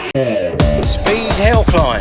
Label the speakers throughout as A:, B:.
A: Speed Hillclimb.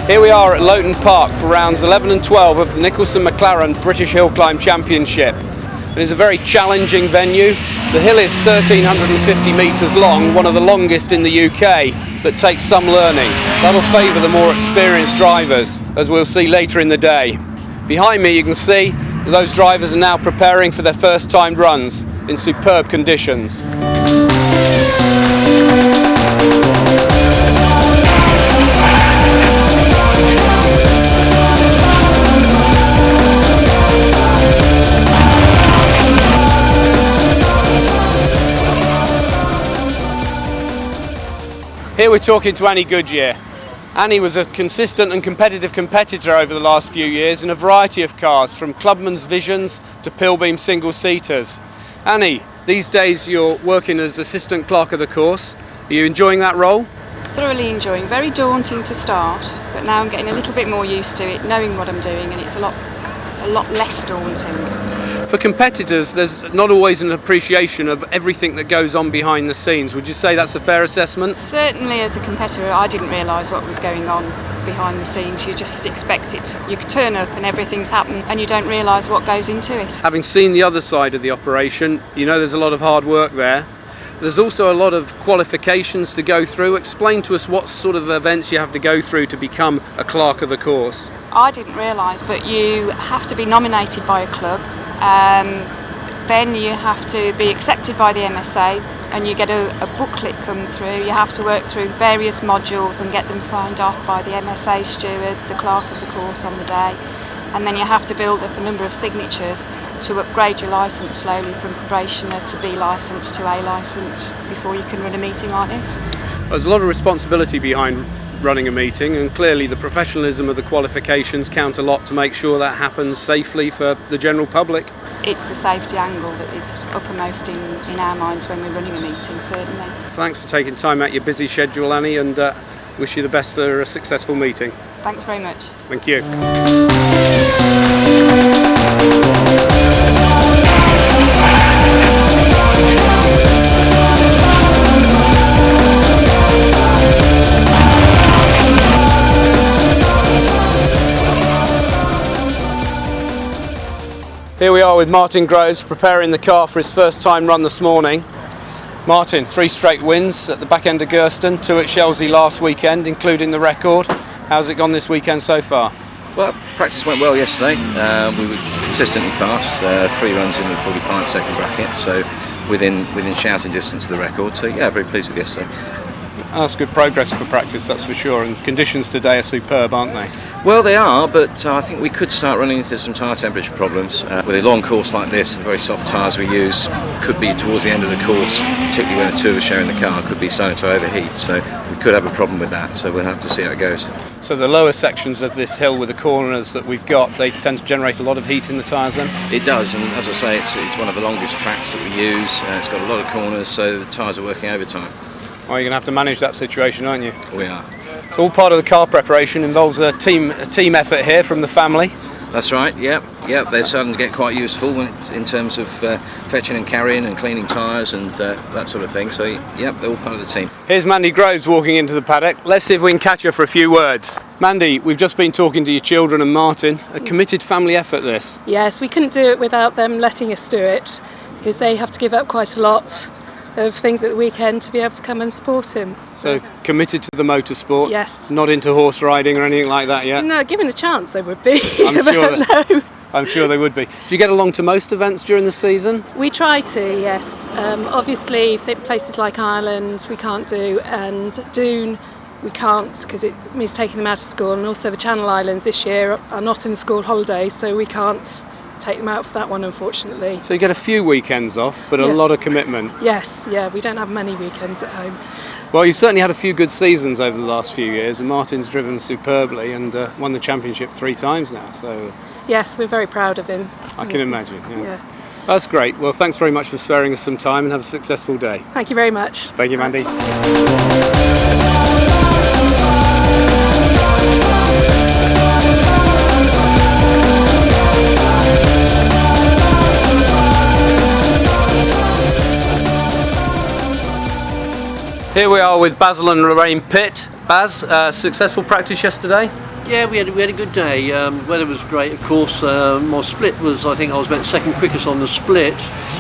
B: Here we are at Loton Park for rounds 11 and 12 of the Nicholson McLaren British Hill Climb Championship. It is a very challenging venue. The hill is 1,350 metres long, one of the longest in the UK, but takes some learning. That'll favour the more experienced drivers, as we'll see later in the day. Behind me you can see that those drivers are now preparing for their first timed runs in superb conditions. Here we're talking to Annie Goodyear. Annie was a consistent and competitive competitor over the last few years in a variety of cars, from Clubman's Visions to Pilbeam single-seaters. Annie, these days you're working as assistant clerk of the course. Are you enjoying that role?
C: Thoroughly enjoying. Very daunting to start, but now I'm getting a little bit more used to it, knowing what I'm doing, and it's a lot less daunting.
B: For competitors, there's not always an appreciation of everything that goes on behind the scenes. Would you say that's a fair assessment?
C: Certainly, as a competitor, I didn't realise what was going on behind the scenes. You just expect it. You could turn up and everything's happened and you don't realise what goes into it.
B: Having seen the other side of the operation, you know there's a lot of hard work there. There's also a lot of qualifications to go through. Explain to us what sort of events you have to go through to become a clerk of the course.
C: I didn't realise, but you have to be nominated by a club. Then you have to be accepted by the MSA, and you get a booklet come through. You have to work through various modules and get them signed off by the MSA steward, the clerk of the course on the day. And then you have to build up a number of signatures to upgrade your licence slowly from probationer to B licence to A licence before you can run a meeting like this.
B: There's a lot of responsibility behind running a meeting, and clearly the professionalism of the qualifications count a lot to make sure that happens safely for the general public.
C: It's the safety angle that is uppermost in our minds when we're running a meeting, certainly.
B: Thanks for taking time out your busy schedule, Annie, and wish you the best for a successful meeting.
C: Thanks very much.
B: Thank you. Here we are with Martin Groves preparing the car for his first time run this morning. Martin, 3 straight wins at the back end of Gerston, 2 at Chelsea last weekend, including the record. How's it gone this weekend so far?
D: Well, practice went well yesterday. We were consistently fast, 3 runs in the 45-second bracket, so within shouting distance of the record. So yeah, very pleased with yesterday.
B: That's good progress for practice, that's for sure, and conditions today are superb, aren't they?
D: Well, they are, but I think we could start running into some tyre temperature problems. With a long course like this, the very soft tyres we use could be towards the end of the course, particularly when the 2 of us sharing the car, could be starting to overheat, so we could have a problem with that, so we'll have to see how it goes.
B: So the lower sections of this hill with the corners that we've got, they tend to generate a lot of heat in the tyres then?
D: It does, and as I say, it's one of the longest tracks that we use. It's got a lot of corners, so the tyres are working overtime.
B: Well, you're going to have to manage that situation, aren't you?
D: We are.
B: So all part of the car preparation involves a team effort here from the family.
D: That's right, yep. They're starting to get quite useful in terms of fetching and carrying and cleaning tyres and that sort of thing. So, yep, they're all part of the team.
B: Here's Mandy Groves walking into the paddock. Let's see if we can catch her for a few words. Mandy, we've just been talking to your children and Martin. A committed family effort, this.
A: Yes, we couldn't do it without them letting us do it, because they have to give up quite a lot of things at the weekend to be able to come and support him.
B: So committed to the motorsport?
A: Yes.
B: Not into horse riding or anything like that yet?
A: No, given a chance they would be.
B: I'm sure they would be. Do you get along to most events during the season?
A: We try to, yes. Obviously, places like Ireland we can't do, and Doon we can't because it means taking them out of school, and also the Channel Islands this year are not in the school holidays, so we can't take them out for that one, unfortunately.
B: So you get a few weekends off, but a lot of commitment.
A: Yes, yeah, we don't have many weekends at home.
B: Well, you've certainly had a few good seasons over the last few years, and Martin's driven superbly and won the championship 3 times now. So
A: yes, we're very proud of him.
B: I can imagine. Yeah. That's great. Well, thanks very much for sparing us some time, and have a successful day.
A: Thank you very much.
B: Thank you, Mandy. Here we are with Basel and Lorraine Pit. Baz, successful practice yesterday?
E: Yeah, we had a good day. Weather was great, of course. My split was, I think I was about second quickest on the split,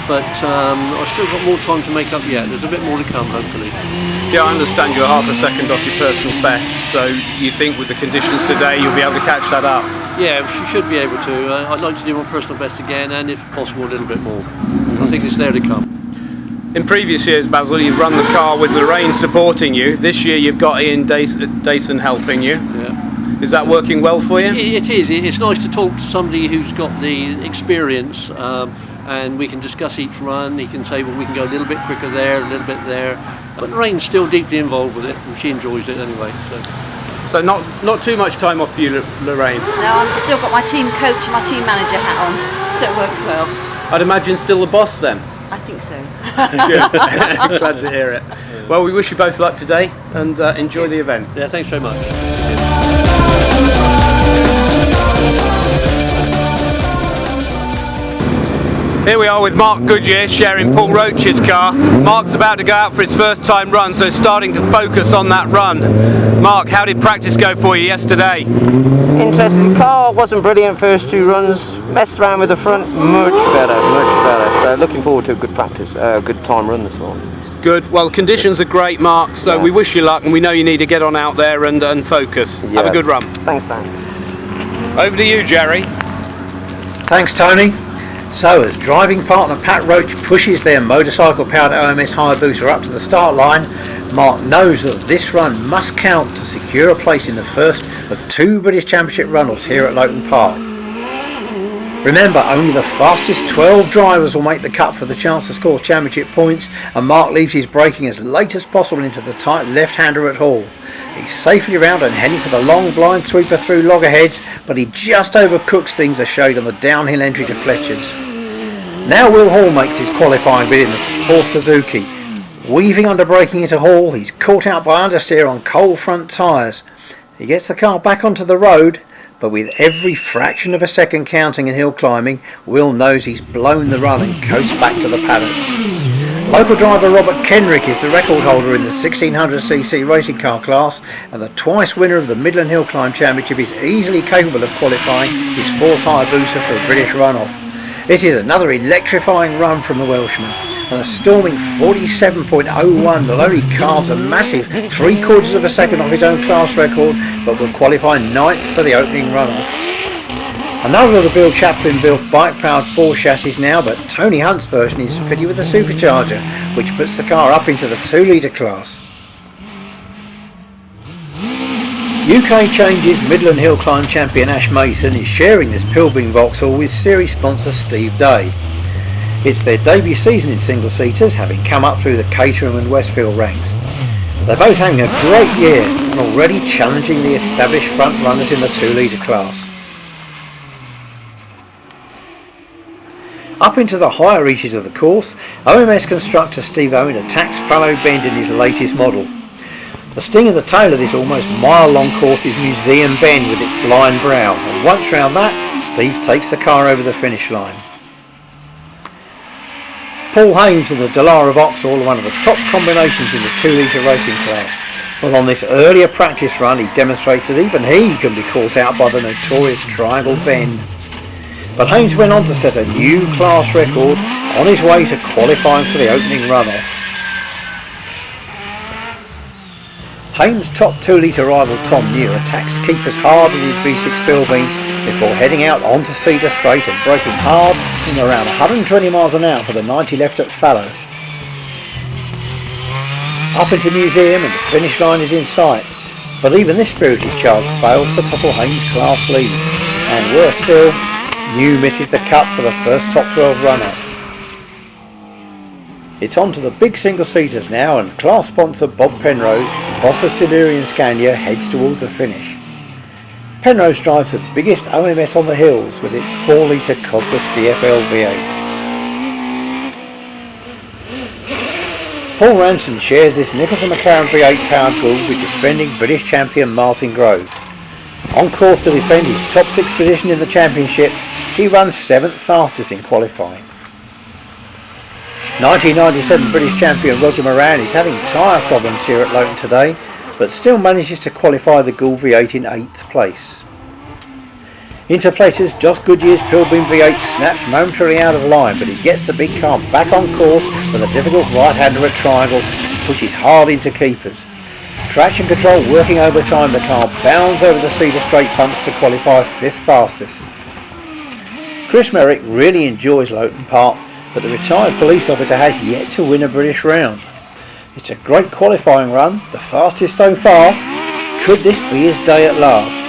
E: but I've still got more time to make up yet. There's a bit more to come, hopefully.
B: Yeah, I understand you're half a second off your personal best, so you think with the conditions today you'll be able to catch that up?
E: Yeah, we should be able to. I'd like to do my personal best again, and if possible a little bit more. I think it's there to come.
B: In previous years, Basil, you've run the car with Lorraine supporting you. This year you've got Ian Dayson helping you.
E: Yeah.
B: Is that working well for you?
E: It is. It's nice to talk to somebody who's got the experience, and we can discuss each run. He can say, well, we can go a little bit quicker there, a little bit there. But Lorraine's still deeply involved with it, and she enjoys it anyway.
B: So not too much time off for you, Lorraine?
F: No, I've still got my team coach and my team manager hat on, so it works well.
B: I'd imagine still the boss then?
F: I think so.
B: Good. Glad to hear it. Well, we wish you both luck today, and enjoy the event.
E: Yeah, thanks very much.
B: Here we are with Mark Goodyear sharing Paul Roach's car. Mark's about to go out for his first time run, so starting to focus on that run. Mark, how did practice go for you yesterday?
G: Interesting. Car wasn't brilliant first 2 runs. Messed around with the front, much better. So looking forward to a good practice, good time run this morning.
B: Good. Well, conditions are great, Mark, so we wish you luck, and we know you need to get on out there and focus. Have a good run.
G: Thanks, Dan.
B: Over to you, Jerry.
H: Thanks, Tony. So, as driving partner Pat Roach pushes their motorcycle-powered OMS Hayabusa up to the start line, Mark knows that this run must count to secure a place in the first of 2 British Championship runoffs here at Loton Park. Remember, only the fastest 12 drivers will make the cut for the chance to score championship points, and Mark leaves his braking as late as possible into the tight left-hander at Hall. He's safely around and heading for the long blind sweeper through loggerheads, but he just overcooks things as showed on the downhill entry to Fletcher's. Now Will Hall makes his qualifying bid in the Horse Suzuki. Weaving under braking into Hall, he's caught out by understeer on cold front tyres. He gets the car back onto the road, but with every fraction of a second counting in hill climbing, Will knows he's blown the run and coasts back to the paddock. Local driver Robert Kenrick is the record holder in the 1600cc racing car class, and the twice winner of the Midland Hill Climb Championship is easily capable of qualifying his 4th Hayabusa for a British runoff. This is another electrifying run from the Welshman, and a storming 47.01 not only carves a massive 3/4 of a second off his own class record, but will qualify 9th for the opening runoff. Another of the Bill Chaplin built bike-powered Ford chassis now, but Tony Hunt's version is fitted with a supercharger, which puts the car up into the 2-litre class. UK Changes Midland Hill Climb champion Ash Mason is sharing this Pilbeam Vauxhall with series sponsor Steve Day. It's their debut season in single-seaters, having come up through the Caterham and Westfield ranks. They're both having a great year and already challenging the established front runners in the 2-litre class. Up into the higher reaches of the course, OMS constructor Steve Owen attacks Fallow Bend in his latest model. The sting of the tail of this almost mile-long course is Museum Bend with its blind brow, and once round that, Steve takes the car over the finish line. Paul Hames and the Dallara Vauxhall are one of the top combinations in the 2-litre racing class, but on this earlier practice run he demonstrates that even he can be caught out by the notorious Triangle Bend. But Hames went on to set a new class record on his way to qualifying for the opening runoff. Hames' top 2-litre rival Tom New attacks keepers hard in his V6 Bilbein before heading out onto Cedar Straight and braking hard from around 120 miles an hour for the 90 left at Fallow. Up into Museum and the finish line is in sight, but even this spirited charge fails to topple Hames' class lead, and worse still, New misses the cut for the first top 12 runoff. It's on to the big single-seaters now, and class sponsor Bob Penrose, boss of Silurian Scania, heads towards the finish. Penrose drives the biggest OMS on the hills with its 4-litre Cosworth DFL V8. Paul Ranson shares this Nicholson McLaren V8 powered Gould with defending British champion Martin Groves. On course to defend his top 6 position in the championship, he runs 7th fastest in qualifying. 1997 British champion Roger Moran is having tyre problems here at Loton today, but still manages to qualify the Gould V8 in 8th place. Interflators Josh Goodyear's Pilbeam V8 snaps momentarily out of line, but he gets the big car back on course with a difficult right-hander at Triangle and pushes hard into keepers. Traction control working overtime, the car bounds over the Cedar Straight bumps to qualify 5th fastest. Chris Merrick really enjoys Loton Park, but the retired police officer has yet to win a British round. It's a great qualifying run, the fastest so far. Could this be his day at last?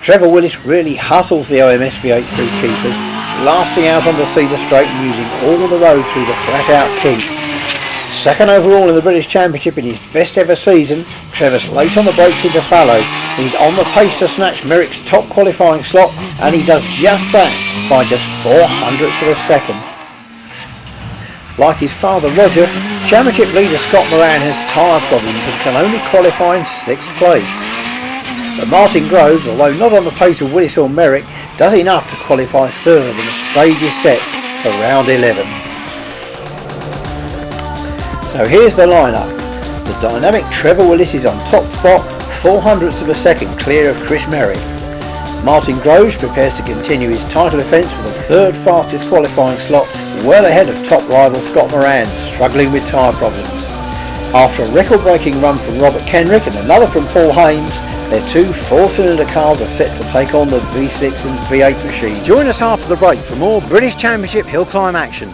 H: Trevor Willis really hustles the OMS V8 through keepers, lasting out on the Cedar Straight and using all the road through the flat-out kink. Second overall in the British Championship in his best ever season, Trevor's late on the brakes into Fallow. He's on the pace to snatch Merrick's top qualifying slot, and he does just that by just 0.04 of a second. Like his father Roger, Championship leader Scott Moran has tyre problems and can only qualify in 6th place. But Martin Groves, although not on the pace of Willis or Merrick, does enough to qualify 3rd, and the stage is set for round 11. So here's the lineup. The dynamic Trevor Willis is on top spot, 0.04 of a second clear of Chris Merrick. Martin Groves prepares to continue his title defence with a 3rd fastest qualifying slot, well ahead of top rival Scott Moran, struggling with tyre problems. After a record-breaking run from Robert Kenrick and another from Paul Hames, their 2 4-cylinder cars are set to take on the V6 and V8 machine. Join us after the break for more British Championship Hillclimb action.